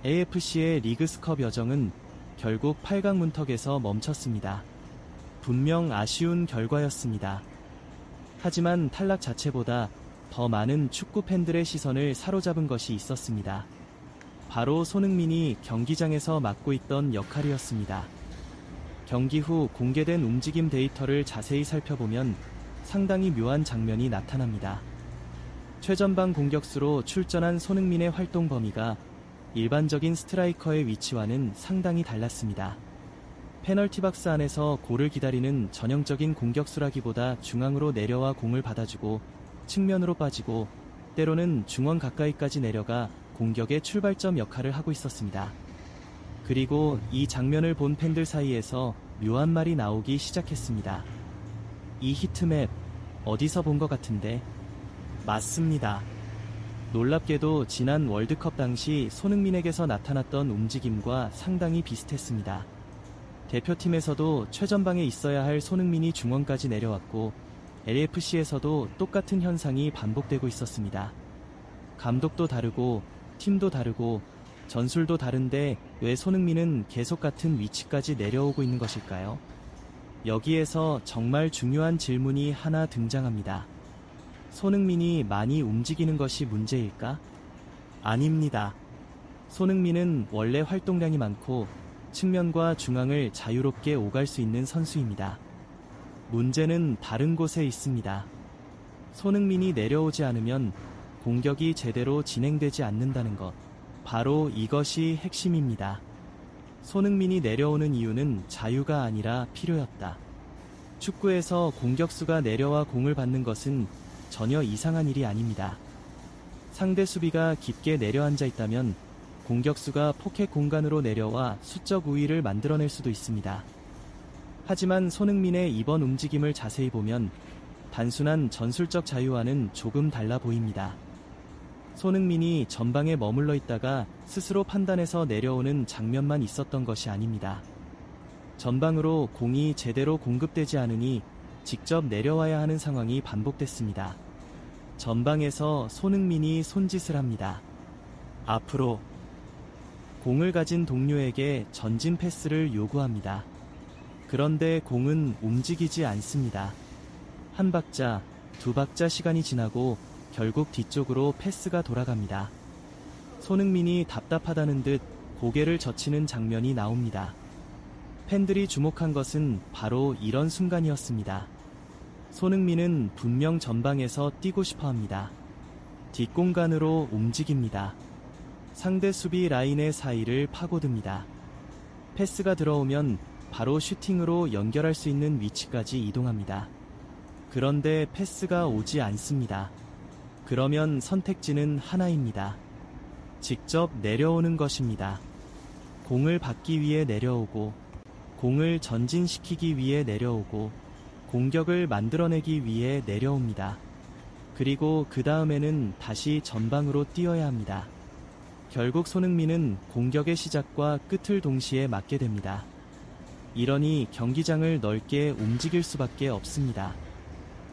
AFC의 리그스컵 여정은 결국 8강 문턱에서 멈췄습니다. 분명 아쉬운 결과였습니다. 하지만 탈락 자체보다 더 많은 축구 팬들의 시선을 사로잡은 것이 있었습니다. 바로 손흥민이 경기장에서 맡고 있던 역할이었습니다. 경기 후 공개된 움직임 데이터를 자세히 살펴보면 상당히 묘한 장면이 나타납니다. 최전방 공격수로 출전한 손흥민의 활동 범위가 일반적인 스트라이커의 위치와는 상당히 달랐습니다. 페널티 박스 안에서 골을 기다리는 전형적인 공격수라기보다 중앙으로 내려와 공을 받아주고 측면으로 빠지고 때로는 중원 가까이까지 내려가 공격의 출발점 역할을 하고 있었습니다. 그리고 이 장면을 본 팬들 사이에서 묘한 말이 나오기 시작했습니다. 이 히트맵 어디서 본 것 같은데? 맞습니다. 놀랍게도 지난 월드컵 당시 손흥민에게서 나타났던 움직임과 상당히 비슷했습니다. 대표팀에서도 최전방에 있어야 할 손흥민이 중원까지 내려왔고 LAFC에서도 똑같은 현상이 반복되고 있었습니다. 감독도 다르고 팀도 다르고 전술도 다른데 왜 손흥민은 계속 같은 위치까지 내려오고 있는 것일까요? 여기에서 정말 중요한 질문이 하나 등장합니다. 손흥민이 많이 움직이는 것이 문제일까? 아닙니다. 손흥민은 원래 활동량이 많고 측면과 중앙을 자유롭게 오갈 수 있는 선수입니다. 문제는 다른 곳에 있습니다. 손흥민이 내려오지 않으면 공격이 제대로 진행되지 않는다는 것. 바로 이것이 핵심입니다. 손흥민이 내려오는 이유는 자유가 아니라 필요였다. 축구에서 공격수가 내려와 공을 받는 것은 전혀 이상한 일이 아닙니다. 상대 수비가 깊게 내려앉아 있다면 공격수가 포켓 공간으로 내려와 수적 우위를 만들어낼 수도 있습니다. 하지만 손흥민의 이번 움직임을 자세히 보면 단순한 전술적 자유와는 조금 달라 보입니다. 손흥민이 전방에 머물러 있다가 스스로 판단해서 내려오는 장면만 있었던 것이 아닙니다. 전방으로 공이 제대로 공급되지 않으니 직접 내려와야 하는 상황이 반복됐습니다. 전방에서 손흥민이 손짓을 합니다. 앞으로 공을 가진 동료에게 전진 패스를 요구합니다. 그런데 공은 움직이지 않습니다. 한 박자, 두 박자 시간이 지나고 결국 뒤쪽으로 패스가 돌아갑니다. 손흥민이 답답하다는 듯 고개를 젖히는 장면이 나옵니다. 팬들이 주목한 것은 바로 이런 순간이었습니다. 손흥민은 분명 전방에서 뛰고 싶어 합니다. 뒷공간으로 움직입니다. 상대 수비 라인의 사이를 파고듭니다. 패스가 들어오면 바로 슈팅으로 연결할 수 있는 위치까지 이동합니다. 그런데 패스가 오지 않습니다. 그러면 선택지는 하나입니다. 직접 내려오는 것입니다. 공을 받기 위해 내려오고, 공을 전진시키기 위해 내려오고, 공격을 만들어내기 위해 내려옵니다. 그리고 그 다음에는 다시 전방으로 뛰어야 합니다. 결국 손흥민은 공격의 시작과 끝을 동시에 맞게 됩니다. 이러니 경기장을 넓게 움직일 수밖에 없습니다.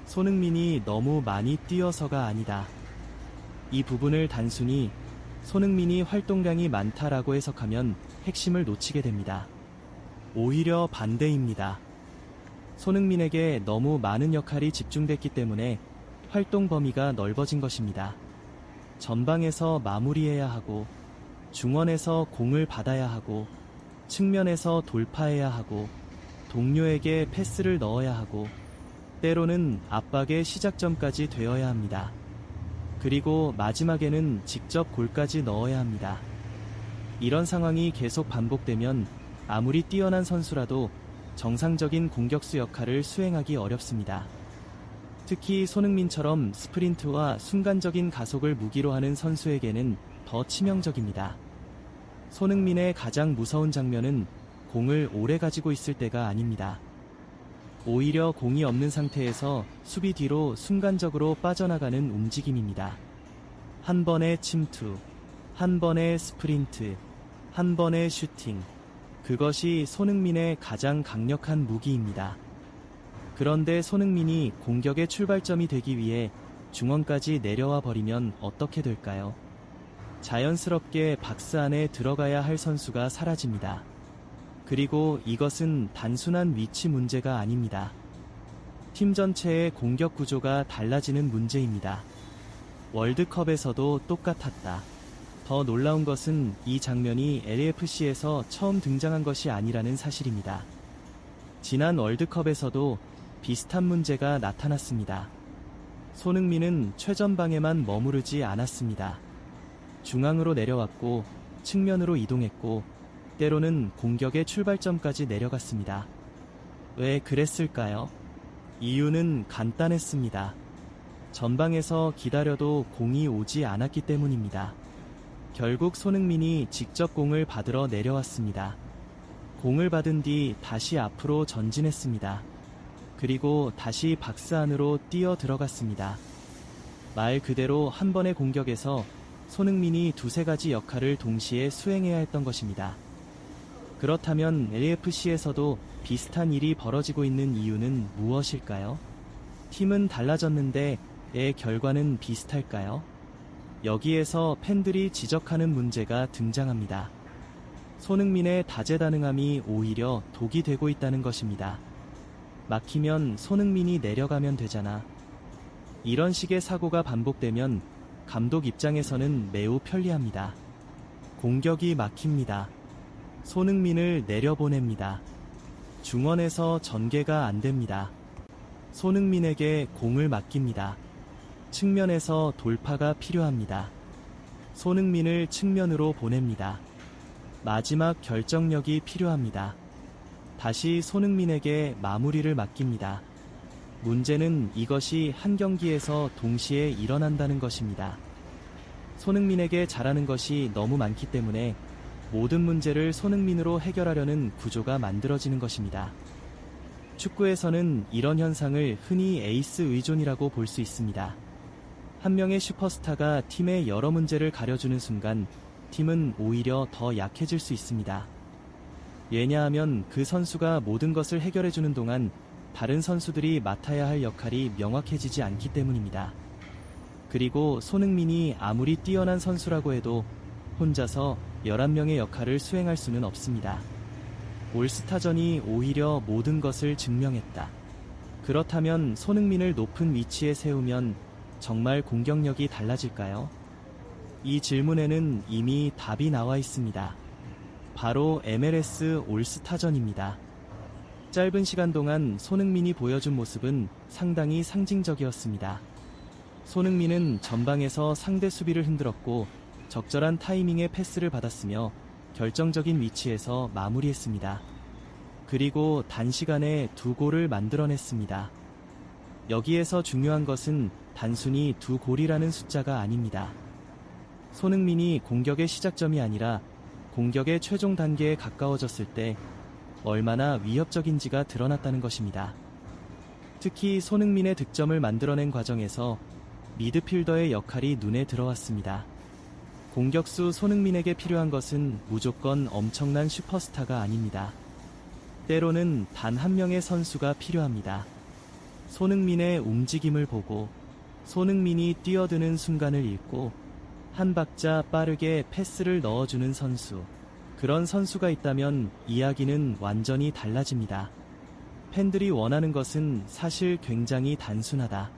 손흥민이 너무 많이 뛰어서가 아니다. 이 부분을 단순히 손흥민이 활동량이 많다라고 해석하면 핵심을 놓치게 됩니다. 오히려 반대입니다. 손흥민에게 너무 많은 역할이 집중됐기 때문에 활동 범위가 넓어진 것입니다. 전방에서 마무리해야 하고, 중원에서 공을 받아야 하고, 측면에서 돌파해야 하고, 동료에게 패스를 넣어야 하고, 때로는 압박의 시작점까지 되어야 합니다. 그리고 마지막에는 직접 골까지 넣어야 합니다. 이런 상황이 계속 반복되면 아무리 뛰어난 선수라도 정상적인 공격수 역할을 수행하기 어렵습니다. 특히 손흥민처럼 스프린트와 순간적인 가속을 무기로 하는 선수에게는 더 치명적입니다. 손흥민의 가장 무서운 장면은 공을 오래 가지고 있을 때가 아닙니다. 오히려 공이 없는 상태에서 수비 뒤로 순간적으로 빠져나가는 움직임입니다. 한 번의 침투, 한 번의 스프린트, 한 번의 슈팅. 그것이 손흥민의 가장 강력한 무기입니다. 그런데 손흥민이 공격의 출발점이 되기 위해 중원까지 내려와 버리면 어떻게 될까요? 자연스럽게 박스 안에 들어가야 할 선수가 사라집니다. 그리고 이것은 단순한 위치 문제가 아닙니다. 팀 전체의 공격 구조가 달라지는 문제입니다. 월드컵에서도 똑같았다. 더 놀라운 것은 이 장면이 LAFC에서 처음 등장한 것이 아니라는 사실입니다. 지난 월드컵에서도 비슷한 문제가 나타났습니다. 손흥민은 최전방에만 머무르지 않았습니다. 중앙으로 내려왔고 측면으로 이동했고 때로는 공격의 출발점까지 내려갔습니다. 왜 그랬을까요? 이유는 간단했습니다. 전방에서 기다려도 공이 오지 않았기 때문입니다. 결국 손흥민이 직접 공을 받으러 내려왔습니다. 공을 받은 뒤 다시 앞으로 전진했습니다. 그리고 다시 박스 안으로 뛰어 들어갔습니다. 말 그대로 한 번의 공격에서 손흥민이 두세 가지 역할을 동시에 수행해야 했던 것입니다. 그렇다면 LAFC에서도 비슷한 일이 벌어지고 있는 이유는 무엇일까요? 팀은 달라졌는데 의 결과는 비슷할까요? 여기에서 팬들이 지적하는 문제가 등장합니다. 손흥민의 다재다능함이 오히려 독이 되고 있다는 것입니다. 막히면 손흥민이 내려가면 되잖아. 이런 식의 사고가 반복되면 감독 입장에서는 매우 편리합니다. 공격이 막힙니다. 손흥민을 내려보냅니다. 중원에서 전개가 안 됩니다. 손흥민에게 공을 맡깁니다. 측면에서 돌파가 필요합니다. 손흥민을 측면으로 보냅니다. 마지막 결정력이 필요합니다. 다시 손흥민에게 마무리를 맡깁니다. 문제는 이것이 한 경기에서 동시에 일어난다는 것입니다. 손흥민에게 잘하는 것이 너무 많기 때문에 모든 문제를 손흥민으로 해결하려는 구조가 만들어지는 것입니다. 축구에서는 이런 현상을 흔히 에이스 의존이라고 볼 수 있습니다. 한 명의 슈퍼스타가 팀의 여러 문제를 가려주는 순간 팀은 오히려 더 약해질 수 있습니다. 왜냐하면 그 선수가 모든 것을 해결해주는 동안 다른 선수들이 맡아야 할 역할이 명확해지지 않기 때문입니다. 그리고 손흥민이 아무리 뛰어난 선수라고 해도 혼자서 11명의 역할을 수행할 수는 없습니다. 올스타전이 오히려 모든 것을 증명했다. 그렇다면 손흥민을 높은 위치에 세우면 정말 공격력이 달라질까요? 이 질문에는 이미 답이 나와 있습니다. 바로 MLS 올스타전입니다. 짧은 시간 동안 손흥민이 보여준 모습은 상당히 상징적이었습니다. 손흥민은 전방에서 상대 수비를 흔들었고 적절한 타이밍에 패스를 받았으며 결정적인 위치에서 마무리했습니다. 그리고 단시간에 2골을 만들어냈습니다. 여기에서 중요한 것은 단순히 2골이라는 숫자가 아닙니다. 손흥민이 공격의 시작점이 아니라 공격의 최종 단계에 가까워졌을 때 얼마나 위협적인지가 드러났다는 것입니다. 특히 손흥민의 득점을 만들어낸 과정에서 미드필더의 역할이 눈에 들어왔습니다. 공격수 손흥민에게 필요한 것은 무조건 엄청난 슈퍼스타가 아닙니다. 때로는 단 한 명의 선수가 필요합니다. 손흥민의 움직임을 보고 손흥민이 뛰어드는 순간을 읽고 한 박자 빠르게 패스를 넣어주는 선수. 그런 선수가 있다면 이야기는 완전히 달라집니다. 팬들이 원하는 것은 사실 굉장히 단순하다.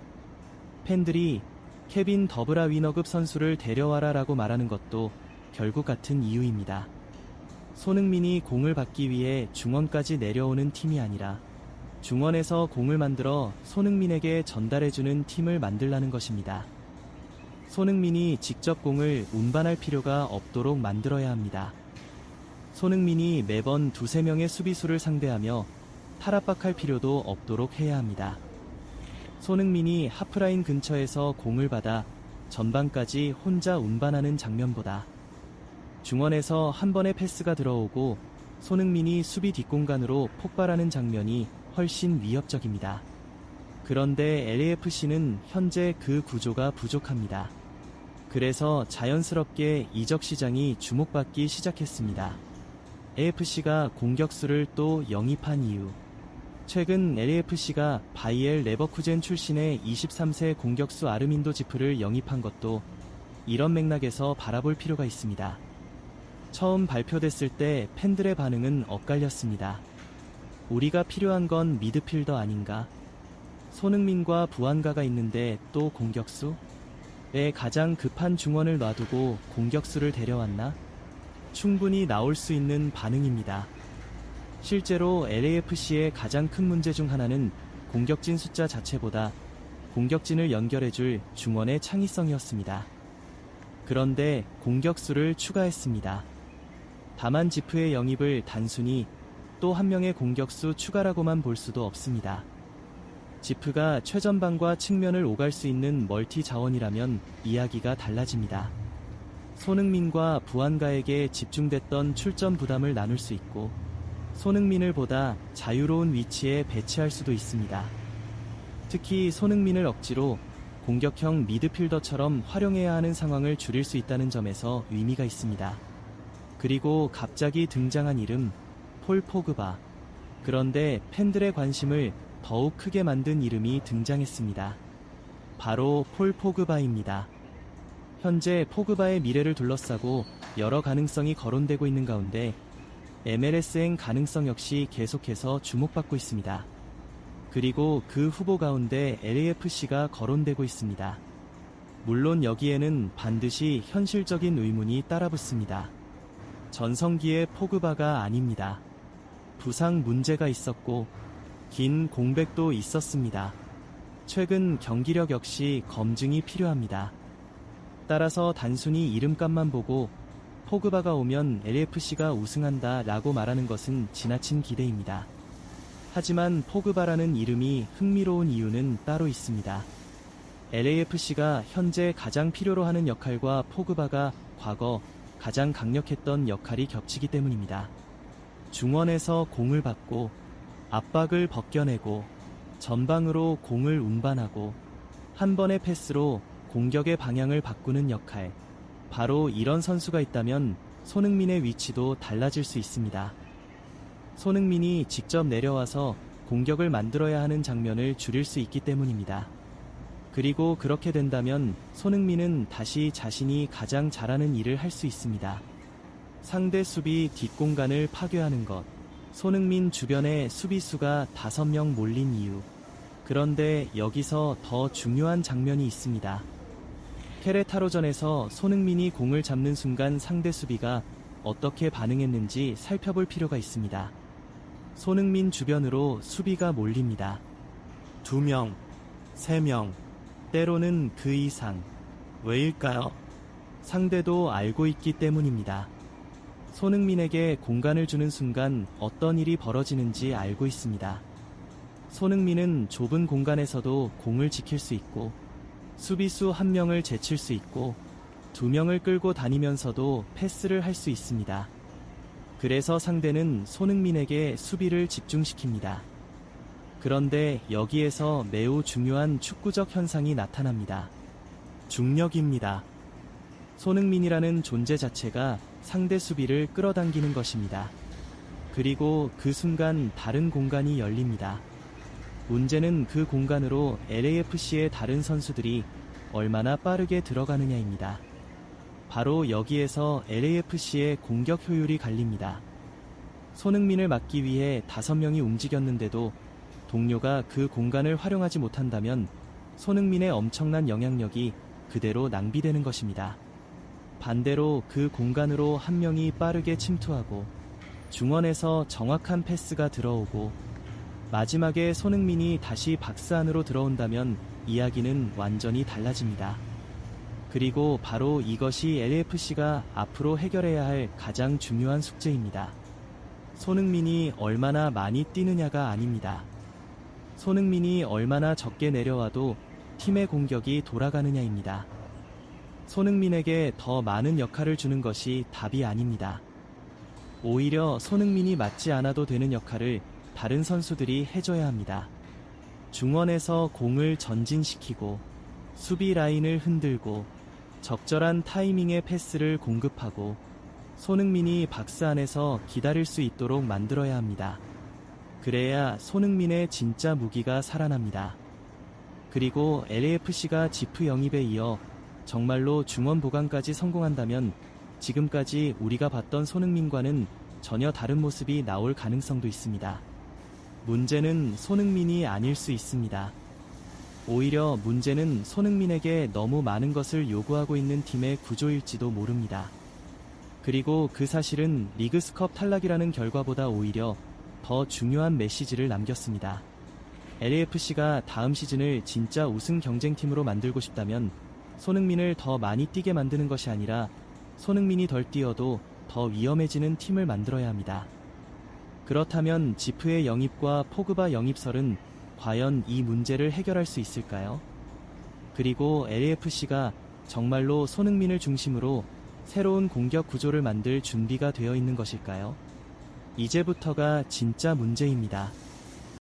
팬들이 케빈 더브라위너급 선수를 데려와라 라고 말하는 것도 결국 같은 이유입니다. 손흥민이 공을 받기 위해 중원까지 내려오는 팀이 아니라 중원에서 공을 만들어 손흥민에게 전달해주는 팀을 만들라는 것입니다. 손흥민이 직접 공을 운반할 필요가 없도록 만들어야 합니다. 손흥민이 매번 2-3명의 수비수를 상대하며 탈압박할 필요도 없도록 해야 합니다. 손흥민이 하프라인 근처에서 공을 받아 전방까지 혼자 운반하는 장면보다 중원에서 한 번의 패스가 들어오고 손흥민이 수비 뒷공간으로 폭발하는 장면이 훨씬 위협적입니다. 그런데 LAFC는 현재 그 구조가 부족합니다. 그래서 자연스럽게 이적 시장이 주목받기 시작했습니다. AFC가 공격수를 또 영입한 이유. 최근 LAFC가 바이엘 레버쿠젠 출신의 23세 공격수 아르민도 지프를 영입한 것도 이런 맥락에서 바라볼 필요가 있습니다. 처음 발표됐을 때 팬들의 반응은 엇갈렸습니다. 우리가 필요한 건 미드필더 아닌가? 손흥민과 부안가가 있는데 또 공격수? 에 가장 급한 중원을 놔두고 공격수를 데려왔나? 충분히 나올 수 있는 반응입니다. 실제로 LAFC의 가장 큰 문제 중 하나는 공격진 숫자 자체보다 공격진을 연결해줄 중원의 창의성이었습니다. 그런데 공격수를 추가했습니다. 다만 지프의 영입을 단순히 또 한 명의 공격수 추가라고만 볼 수도 없습니다. 지프가 최전방과 측면을 오갈 수 있는 멀티 자원이라면 이야기가 달라집니다. 손흥민과 부안가에게 집중됐던 출전 부담을 나눌 수 있고 손흥민을 보다 자유로운 위치에 배치할 수도 있습니다. 특히 손흥민을 억지로 공격형 미드필더처럼 활용해야 하는 상황을 줄일 수 있다는 점에서 의미가 있습니다. 그리고 갑자기 등장한 이름, 폴 포그바. 그런데 팬들의 관심을 더욱 크게 만든 이름이 등장했습니다. 바로 폴 포그바입니다. 현재 포그바의 미래를 둘러싸고 여러 가능성이 거론되고 있는 가운데 MLS행 가능성 역시 계속해서 주목받고 있습니다. 그리고 그 후보 가운데 LAFC가 거론되고 있습니다. 물론 여기에는 반드시 현실적인 의문이 따라붙습니다. 전성기의 포그바가 아닙니다. 부상 문제가 있었고 긴 공백도 있었습니다. 최근 경기력 역시 검증이 필요합니다. 따라서 단순히 이름값만 보고 포그바가 오면 LAFC가 우승한다 라고 말하는 것은 지나친 기대입니다. 하지만 포그바라는 이름이 흥미로운 이유는 따로 있습니다. LAFC가 현재 가장 필요로 하는 역할과 포그바가 과거 가장 강력했던 역할이 겹치기 때문입니다. 중원에서 공을 받고 압박을 벗겨내고 전방으로 공을 운반하고 한 번의 패스로 공격의 방향을 바꾸는 역할. 바로 이런 선수가 있다면 손흥민의 위치도 달라질 수 있습니다. 손흥민이 직접 내려와서 공격을 만들어야 하는 장면을 줄일 수 있기 때문입니다. 그리고 그렇게 된다면 손흥민은 다시 자신이 가장 잘하는 일을 할 수 있습니다. 상대 수비 뒷공간을 파괴하는 것. 손흥민 주변에 수비수가 5명 몰린 이유. 그런데 여기서 더 중요한 장면이 있습니다. 케레타로전에서 손흥민이 공을 잡는 순간 상대 수비가 어떻게 반응했는지 살펴볼 필요가 있습니다. 손흥민 주변으로 수비가 몰립니다. 2명, 3명, 때로는 그 이상. 왜일까요? 상대도 알고 있기 때문입니다. 손흥민에게 공간을 주는 순간 어떤 일이 벌어지는지 알고 있습니다. 손흥민은 좁은 공간에서도 공을 지킬 수 있고 수비수 1명을 제칠 수 있고 2명을 끌고 다니면서도 패스를 할 수 있습니다. 그래서 상대는 손흥민에게 수비를 집중시킵니다. 그런데 여기에서 매우 중요한 축구적 현상이 나타납니다. 중력입니다. 손흥민이라는 존재 자체가 상대 수비를 끌어당기는 것입니다. 그리고 그 순간 다른 공간이 열립니다. 문제는 그 공간으로 LAFC의 다른 선수들이 얼마나 빠르게 들어가느냐입니다. 바로 여기에서 LAFC의 공격 효율이 갈립니다. 손흥민을 막기 위해 5명이 움직였는데도 동료가 그 공간을 활용하지 못한다면 손흥민의 엄청난 영향력이 그대로 낭비되는 것입니다. 반대로 그 공간으로 1명이 빠르게 침투하고 중원에서 정확한 패스가 들어오고 마지막에 손흥민이 다시 박스 안으로 들어온다면 이야기는 완전히 달라집니다. 그리고 바로 이것이 LAFC가 앞으로 해결해야 할 가장 중요한 숙제입니다. 손흥민이 얼마나 많이 뛰느냐가 아닙니다. 손흥민이 얼마나 적게 내려와도 팀의 공격이 돌아가느냐입니다. 손흥민에게 더 많은 역할을 주는 것이 답이 아닙니다. 오히려 손흥민이 맡지 않아도 되는 역할을 다른 선수들이 해줘야 합니다. 중원에서 공을 전진시키고 수비 라인을 흔들고 적절한 타이밍의 패스를 공급하고 손흥민이 박스 안에서 기다릴 수 있도록 만들어야 합니다. 그래야 손흥민의 진짜 무기가 살아납니다. 그리고 LAFC가 지프 영입에 이어 정말로 중원 보강까지 성공한다면 지금까지 우리가 봤던 손흥민과는 전혀 다른 모습이 나올 가능성도 있습니다. 문제는 손흥민이 아닐 수 있습니다. 오히려 문제는 손흥민에게 너무 많은 것을 요구하고 있는 팀의 구조일지도 모릅니다. 그리고 그 사실은 리그스컵 탈락이라는 결과보다 오히려 더 중요한 메시지를 남겼습니다. LAFC가 다음 시즌을 진짜 우승 경쟁팀으로 만들고 싶다면 손흥민을 더 많이 뛰게 만드는 것이 아니라 손흥민이 덜 뛰어도 더 위험해지는 팀을 만들어야 합니다. 그렇다면 지프의 영입과 포그바 영입설은 과연 이 문제를 해결할 수 있을까요? 그리고 LAFC가 정말로 손흥민을 중심으로 새로운 공격 구조를 만들 준비가 되어 있는 것일까요? 이제부터가 진짜 문제입니다.